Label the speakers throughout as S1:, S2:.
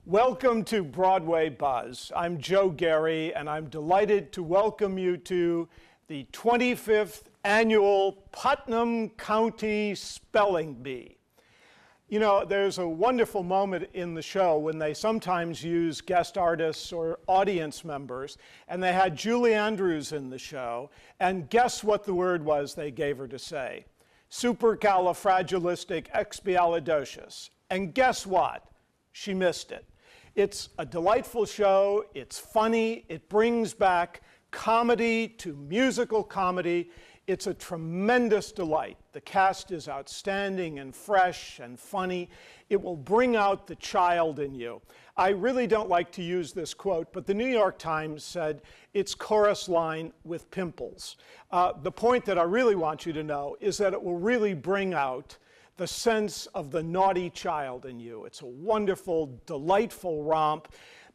S1: Welcome to Broadway Buzz. I'm Joe Gary, and I'm delighted to welcome you to the 25th Annual Putnam County Spelling Bee. You know, there's a wonderful moment in the show when they sometimes use guest artists or audience members, and they had Julie Andrews in the show, and guess what the word was they gave her to say? Supercalifragilisticexpialidocious. And guess what? She missed it. It's a delightful show, it's funny, it brings back comedy to musical comedy. It's a tremendous delight. The cast is outstanding and fresh and funny. It will bring out the child in you. I really don't like to use this quote, but the New York Times said it's chorus line with pimples. The point that I really want you to know is that it will really bring out the sense of the naughty child in you. It's a wonderful, delightful romp.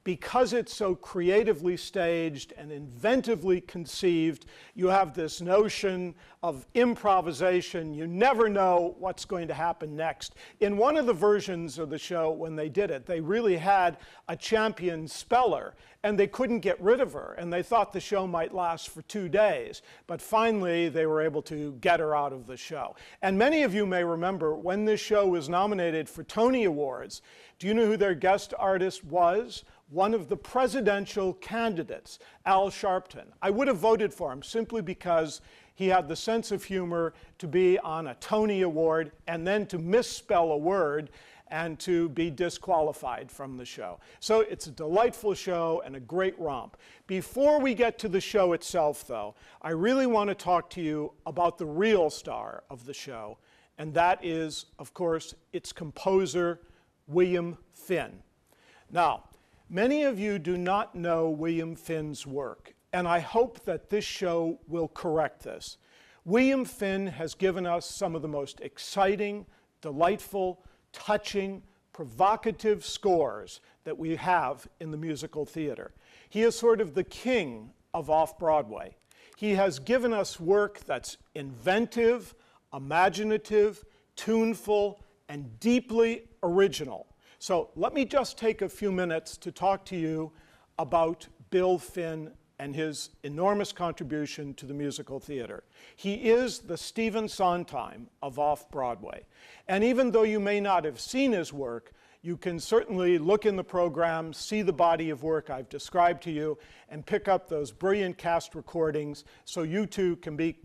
S1: Because it's so creatively staged and inventively conceived, you have this notion of improvisation. You never know what's going to happen next. In one of the versions of the show, when they did it, they really had a champion speller, and they couldn't get rid of her, and they thought the show might last for 2 days. But finally, they were able to get her out of the show. And many of you may remember when this show was nominated for Tony Awards, do you know who their guest artist was? One of the presidential candidates, Al Sharpton. I would have voted for him simply because he had the sense of humor to be on a Tony Award and then to misspell a word and to be disqualified from the show. So it's a delightful show and a great romp. Before we get to the show itself, though, I really want to talk to you about the real star of the show, and that is, of course, its composer, William Finn. Now, many of you do not know William Finn's work, and I hope that this show will correct this. William Finn has given us some of the most exciting, delightful, touching, provocative scores that we have in the musical theater. He is sort of the king of off-Broadway. He has given us work that's inventive, imaginative, tuneful, and deeply original. So let me just take a few minutes to talk to you about Bill Finn and his enormous contribution to the musical theater. He is the Stephen Sondheim of off-Broadway. And even though you may not have seen his work, you can certainly look in the program, see the body of work I've described to you, and pick up those brilliant cast recordings so you too can be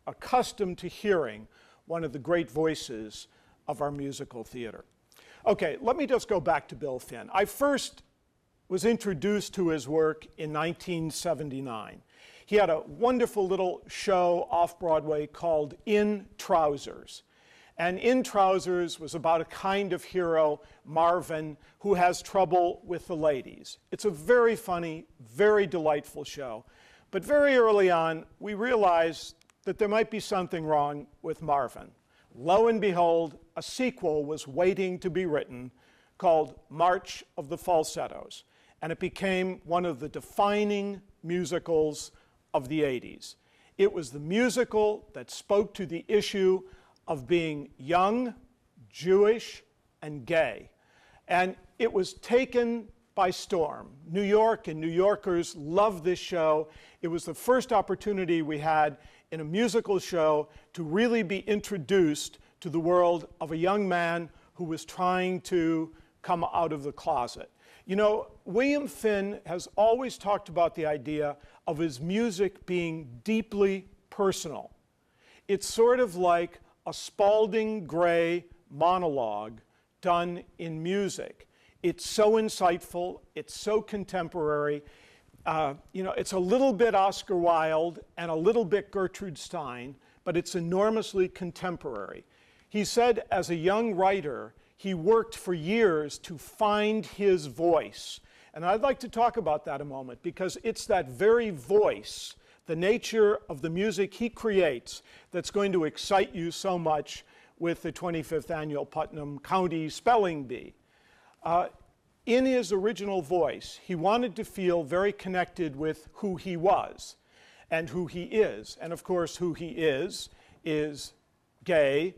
S1: accustomed to hearing one of the great voices of our musical theater. Okay, let me just go back to Bill Finn. I first was introduced to his work in 1979. He had a wonderful little show off-Broadway called In Trousers. And In Trousers was about a kind of hero, Marvin, who has trouble with the ladies. It's a very funny, very delightful show. But very early on, we realized that there might be something wrong with Marvin. Lo and behold, a sequel was waiting to be written called March of the Falsettos, and it became one of the defining musicals of the 80s. It was the musical that spoke to the issue of being young, Jewish, and gay. And it was taken by storm. New York and New Yorkers loved this show. It was the first opportunity we had in a musical show to really be introduced to the world of a young man who was trying to come out of the closet. You know, William Finn has always talked about the idea of his music being deeply personal. It's sort of like a Spalding Gray monologue done in music. It's so insightful, it's so contemporary. You know, it's a little bit Oscar Wilde and a little bit Gertrude Stein, but it's enormously contemporary. He said as a young writer, he worked for years to find his voice. And I'd like to talk about that a moment, because it's that very voice, the nature of the music he creates, that's going to excite you so much with the 25th Annual Putnam County Spelling Bee. In his original voice, he wanted to feel very connected with who he was and who he is. And of course, who he is gay,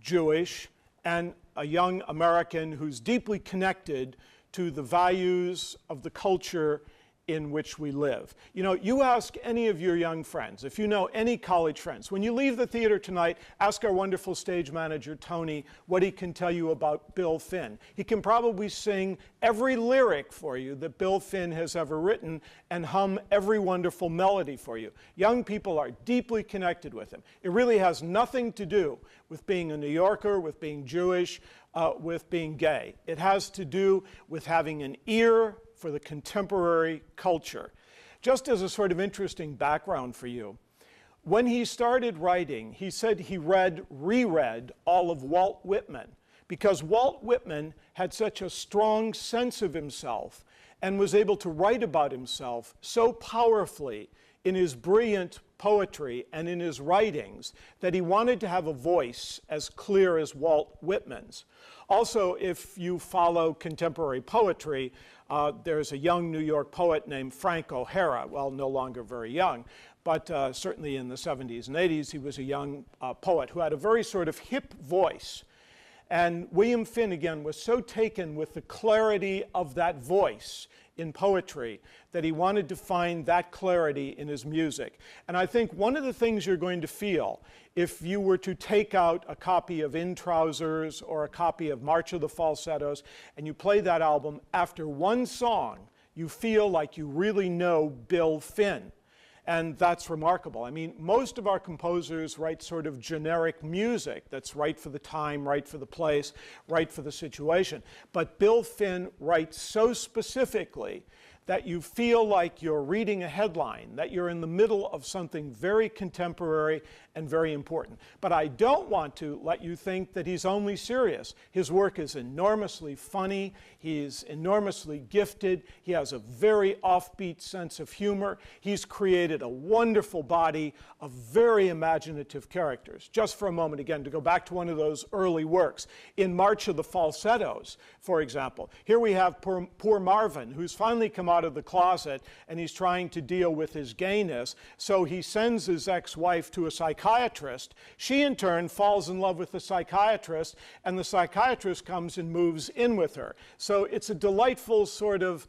S1: Jewish, and a young American who's deeply connected to the values of the culture in which we live. You know, you ask any of your young friends, if you know any college friends, when you leave the theater tonight, ask our wonderful stage manager, Tony, what he can tell you about Bill Finn. He can probably sing every lyric for you that Bill Finn has ever written and hum every wonderful melody for you. Young people are deeply connected with him. It really has nothing to do with being a New Yorker, with being Jewish, with being gay. It has to do with having an ear for the contemporary culture. Just as a sort of interesting background for you, when he started writing, he said he reread all of Walt Whitman, because Walt Whitman had such a strong sense of himself and was able to write about himself so powerfully in his brilliant poetry and in his writings that he wanted to have a voice as clear as Walt Whitman's. Also, if you follow contemporary poetry, there's a young New York poet named Frank O'Hara, well, no longer very young, but certainly in the 70s and 80s, he was a young poet who had a very sort of hip voice. And William Finn, again, was so taken with the clarity of that voice in poetry that he wanted to find that clarity in his music. And I think one of the things you're going to feel if you were to take out a copy of In Trousers or a copy of March of the Falsettos and you play that album, after one song, you feel like you really know Bill Finn. And that's remarkable. I mean, most of our composers write sort of generic music that's right for the time, right for the place, right for the situation. But Bill Finn writes so specifically that you feel like you're reading a headline, that you're in the middle of something very contemporary and very important. But I don't want to let you think that he's only serious. His work is enormously funny, he's enormously gifted, he has a very offbeat sense of humor, he's created a wonderful body of very imaginative characters. Just for a moment, again, to go back to one of those early works. In March of the Falsettos, for example, here we have poor Marvin, who's finally come out of the closet and he's trying to deal with his gayness, so he sends his ex-wife to a psychiatrist. She in turn falls in love with the psychiatrist, and the psychiatrist comes and moves in with her. So it's a delightful sort of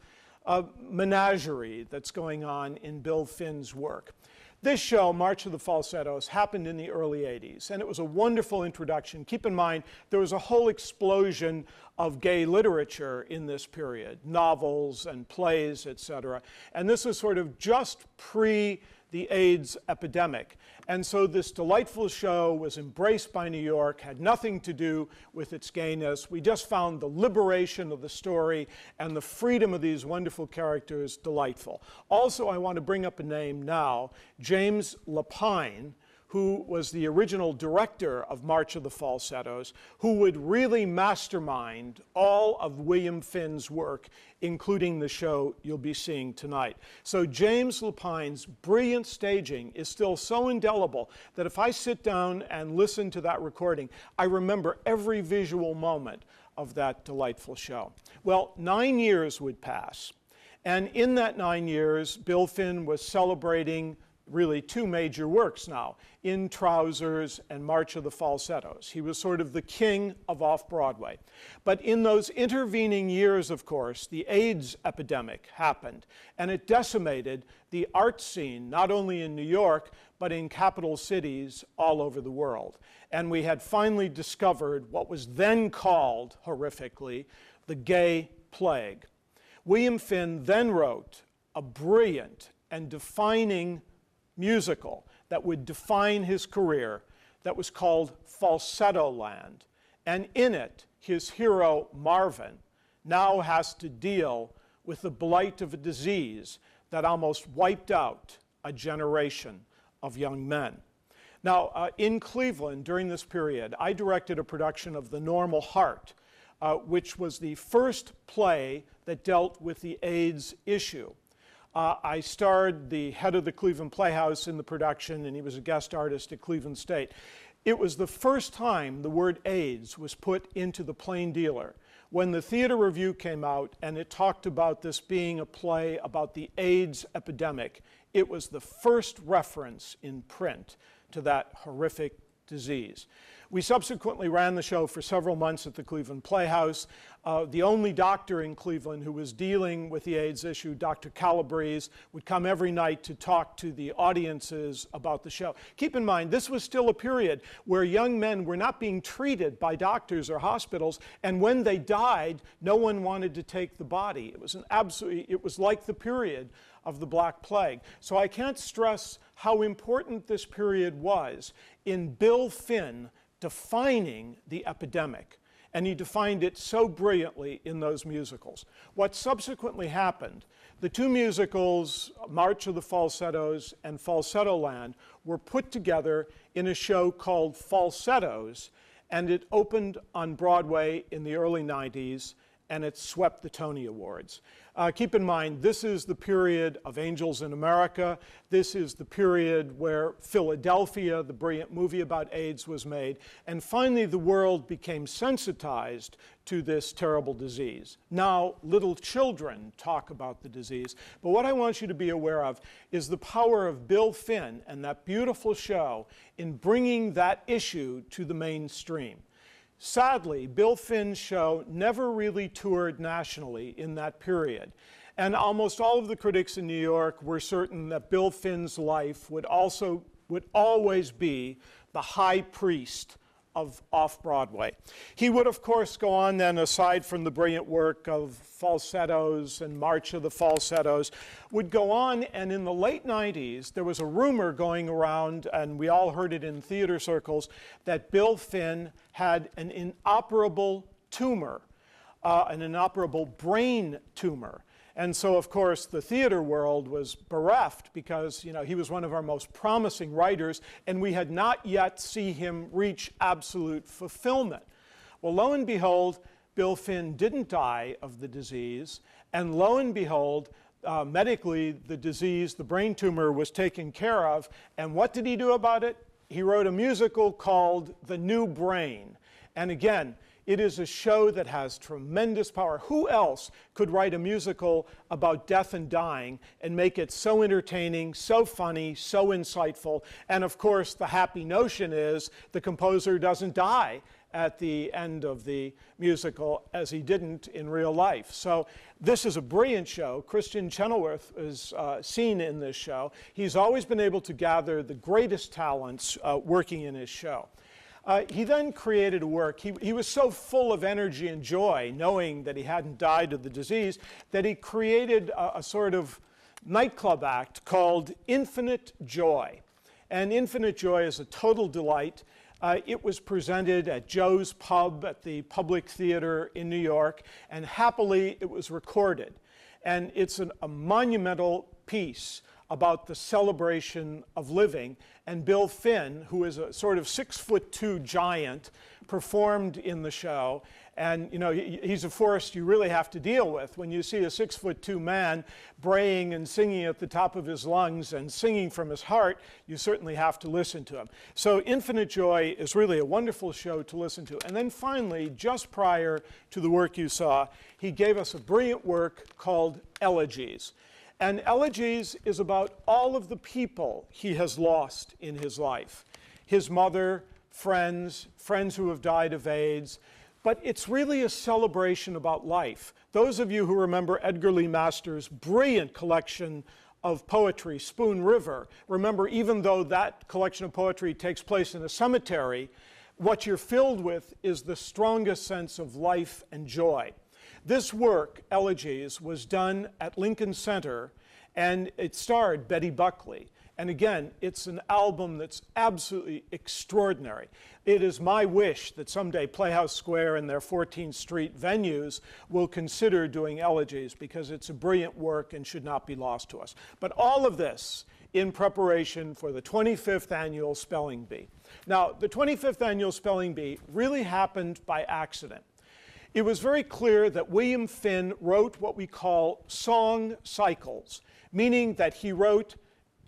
S1: menagerie that's going on in Bill Finn's work. This show, March of the Falsettos, happened in the early 80s, and it was a wonderful introduction. Keep in mind, there was a whole explosion of gay literature in this period, novels and plays, etc. And this was sort of just pre the AIDS epidemic. And so this delightful show was embraced by New York, had nothing to do with its gayness. We just found the liberation of the story and the freedom of these wonderful characters delightful. Also, I want to bring up a name now, James Lapine, who was the original director of March of the Falsettos, who would really mastermind all of William Finn's work, including the show you'll be seeing tonight. So James Lapine's brilliant staging is still so indelible that if I sit down and listen to that recording, I remember every visual moment of that delightful show. Well, 9 years would pass, and in that 9 years, Bill Finn was celebrating really two major works now, In Trousers and March of the Falsettos. He was sort of the king of off-Broadway. But in those intervening years, of course, the AIDS epidemic happened, and it decimated the art scene, not only in New York, but in capital cities all over the world. And we had finally discovered what was then called, horrifically, the gay plague. William Finn then wrote a brilliant and defining musical that would define his career that was called Falsetto Land. And in it, his hero, Marvin, now has to deal with the blight of a disease that almost wiped out a generation of young men. Now, in Cleveland, during this period, I directed a production of The Normal Heart, which was the first play that dealt with the AIDS issue. I starred the head of the Cleveland Playhouse in the production, and he was a guest artist at Cleveland State. It was the first time the word AIDS was put into The Plain Dealer. When the Theater Review came out and it talked about this being a play about the AIDS epidemic, it was the first reference in print to that horrific disease. We subsequently ran the show for several months at the Cleveland Playhouse. The only doctor in Cleveland who was dealing with the AIDS issue, Dr. Calabrese, would come every night to talk to the audiences about the show. Keep in mind, this was still a period where young men were not being treated by doctors or hospitals, and when they died, no one wanted to take the body. It was like the period of the Black Plague. So I can't stress how important this period was in Bill Finn defining the epidemic, and he defined it so brilliantly in those musicals. What subsequently happened, the two musicals, March of the Falsettos and Falsetto Land, were put together in a show called Falsettos, and it opened on Broadway in the early 90s, and it swept the Tony Awards. Keep in mind, this is the period of Angels in America. This is the period where Philadelphia, the brilliant movie about AIDS, was made. And finally, the world became sensitized to this terrible disease. Now, little children talk about the disease. But what I want you to be aware of is the power of Bill Finn and that beautiful show in bringing that issue to the mainstream. Sadly, Bill Finn's show never really toured nationally in that period. And almost all of the critics in New York were certain that Bill Finn's life would always be the high priest of off-Broadway. He would, of course, go on then, aside from the brilliant work of Falsettos and March of the Falsettos, would go on, and in the late 90s, there was a rumor going around, and we all heard it in theater circles, that Bill Finn had an inoperable tumor, an inoperable brain tumor. And so, of course, the theater world was bereft because, he was one of our most promising writers, and we had not yet seen him reach absolute fulfillment. Well, lo and behold, Bill Finn didn't die of the disease, and lo and behold, medically, the disease, the brain tumor, was taken care of. And what did he do about it? He wrote a musical called The New Brain. And again, it is a show that has tremendous power. Who else could write a musical about death and dying and make it so entertaining, so funny, so insightful? And of course, the happy notion is the composer doesn't die at the end of the musical, as he didn't in real life. So this is a brilliant show. Christian Chenoweth is seen in this show. He's always been able to gather the greatest talents working in his show. He then created a work. He was so full of energy and joy, knowing that he hadn't died of the disease, that he created a sort of nightclub act called Infinite Joy. And Infinite Joy is a total delight. It was presented at Joe's Pub at the Public Theater in New York, and happily it was recorded. And it's a monumental piece about the celebration of living. And Bill Finn, who is a sort of 6'2" giant, performed in the show. And he's a force you really have to deal with. When you see a 6'2" man braying and singing at the top of his lungs and singing from his heart, you certainly have to listen to him. So Infinite Joy is really a wonderful show to listen to. And then finally, just prior to the work you saw, he gave us a brilliant work called Elegies. And Elegies is about all of the people he has lost in his life. His mother, friends who have died of AIDS. But it's really a celebration about life. Those of you who remember Edgar Lee Masters' brilliant collection of poetry, Spoon River, remember, even though that collection of poetry takes place in a cemetery, what you're filled with is the strongest sense of life and joy. This work, Elegies, was done at Lincoln Center, and it starred Betty Buckley. And again, it's an album that's absolutely extraordinary. It is my wish that someday Playhouse Square and their 14th Street venues will consider doing Elegies, because it's a brilliant work and should not be lost to us. But all of this in preparation for the 25th Annual Spelling Bee. Now, the 25th Annual Spelling Bee really happened by accident. It was very clear that William Finn wrote what we call song cycles, meaning that he wrote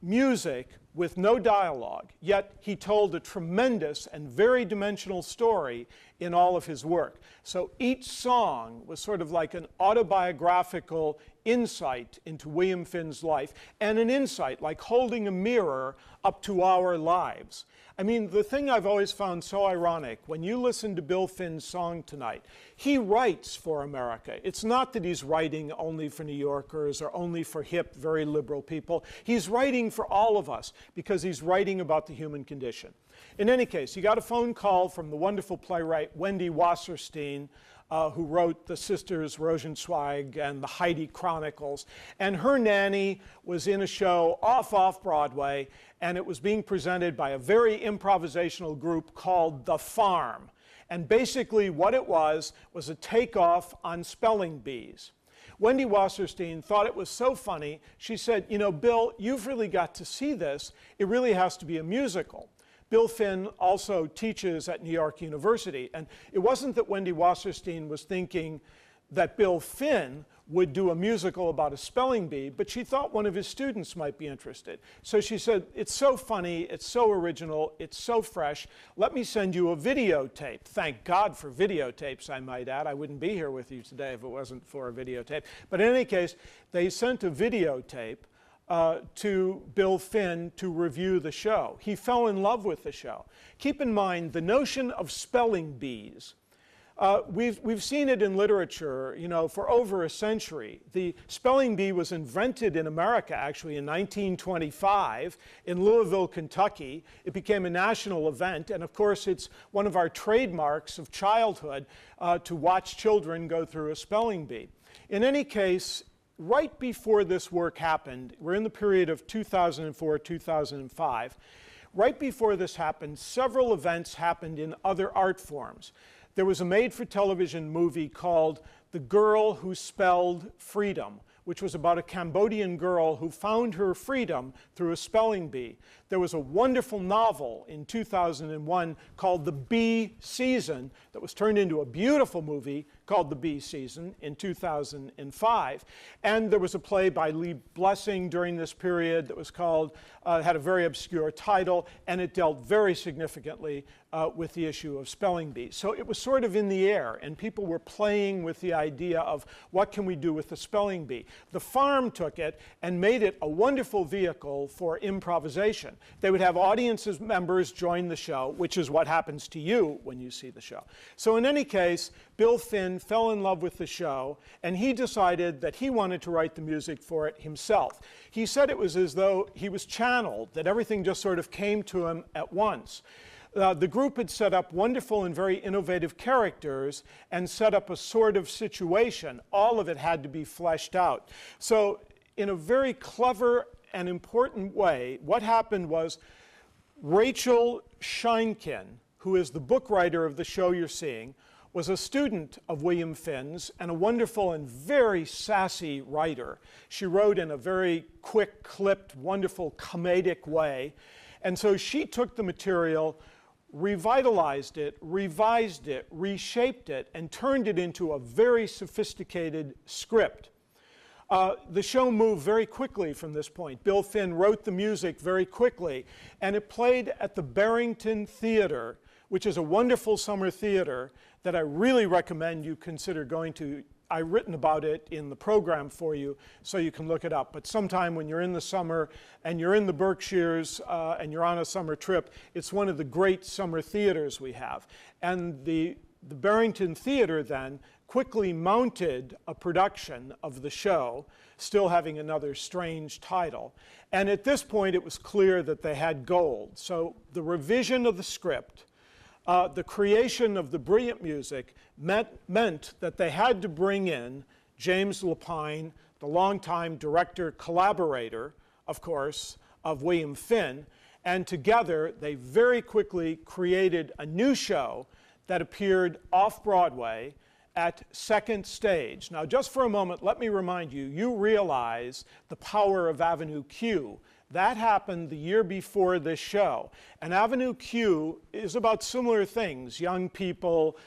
S1: music with no dialogue, yet he told a tremendous and very dimensional story in all of his work. So each song was sort of like an autobiographical insight into William Finn's life, and an insight like holding a mirror up to our lives. I mean, the thing I've always found so ironic, when you listen to Bill Finn's song tonight, he writes for America. It's not that he's writing only for New Yorkers or only for hip, very liberal people. He's writing for all of us because he's writing about the human condition. In any case, he got a phone call from the wonderful playwright Wendy Wasserstein, who wrote the Sisters Rosenzweig and the Heidi Chronicles. And her nanny was in a show off Broadway, and it was being presented by a very improvisational group called The Farm. And basically what it was a takeoff on spelling bees. Wendy Wasserstein thought it was so funny, she said, you know, Bill, you've really got to see this. It really has to be a musical. Bill Finn also teaches at New York University, and it wasn't that Wendy Wasserstein was thinking that Bill Finn would do a musical about a spelling bee, but she thought one of his students might be interested. So she said, it's so funny, it's so original, it's so fresh, let me send you a videotape. Thank God for videotapes, I might add. I wouldn't be here with you today if it wasn't for a videotape. But in any case, they sent a videotape to Bill Finn to review the show. He fell in love with the show. Keep in mind the notion of spelling bees. We've seen it in literature, you know, for over a century. The spelling bee was invented in America, actually, in 1925 in Louisville, Kentucky. It became a national event, and of course, it's one of our trademarks of childhood to watch children go through a spelling bee. In any case, right before this work happened, we're in the period of 2004, 2005. Right before this happened, several events happened in other art forms. There was a made-for-television movie called The Girl Who Spelled Freedom, which was about a Cambodian girl who found her freedom through a spelling bee. There was a wonderful novel in 2001 called The Bee Season that was turned into a beautiful movie called The Bee Season in 2005. And there was a play by Lee Blessing during this period that was called, had a very obscure title, and it dealt very significantly with the issue of spelling bees. So it was sort of in the air, and people were playing with the idea of what can we do with the spelling bee. The Farm took it and made it a wonderful vehicle for improvisation. They would have audience members join the show, which is what happens to you when you see the show. So in any case, Bill Finn fell in love with the show, and he decided that he wanted to write the music for it himself. He said it was as though he was channeled, that everything just sort of came to him at once. The group had set up wonderful and very innovative characters and set up a sort of situation. All of it had to be fleshed out. So in a very clever and important way, what happened was Rachel Scheinkin, who is the book writer of the show you're seeing, was a student of William Finn's and a wonderful and very sassy writer. She wrote in a very quick, clipped, wonderful, comedic way. And so she took the material, revitalized it, revised it, reshaped it, and turned it into a very sophisticated script. The show moved very quickly from this point. Bill Finn wrote the music very quickly, and it played at the Barrington Theater, which is a wonderful summer theater that I really recommend you consider going to. I've written about it in the program for you, so you can look it up. But sometime when you're in the summer and you're in the Berkshires and you're on a summer trip, it's one of the great summer theaters we have. And the Barrington Theater then quickly mounted a production of the show, still having another strange title. And at this point, it was clear that they had gold. So the revision of the script, the creation of the brilliant music meant that they had to bring in James Lapine, the longtime director collaborator, of course, of William Finn, and together they very quickly created a new show that appeared off-Broadway at Second Stage. Now, just for a moment, let me remind you, you realize the power of Avenue Q. That happened the year before this show. And Avenue Q is about similar things, young people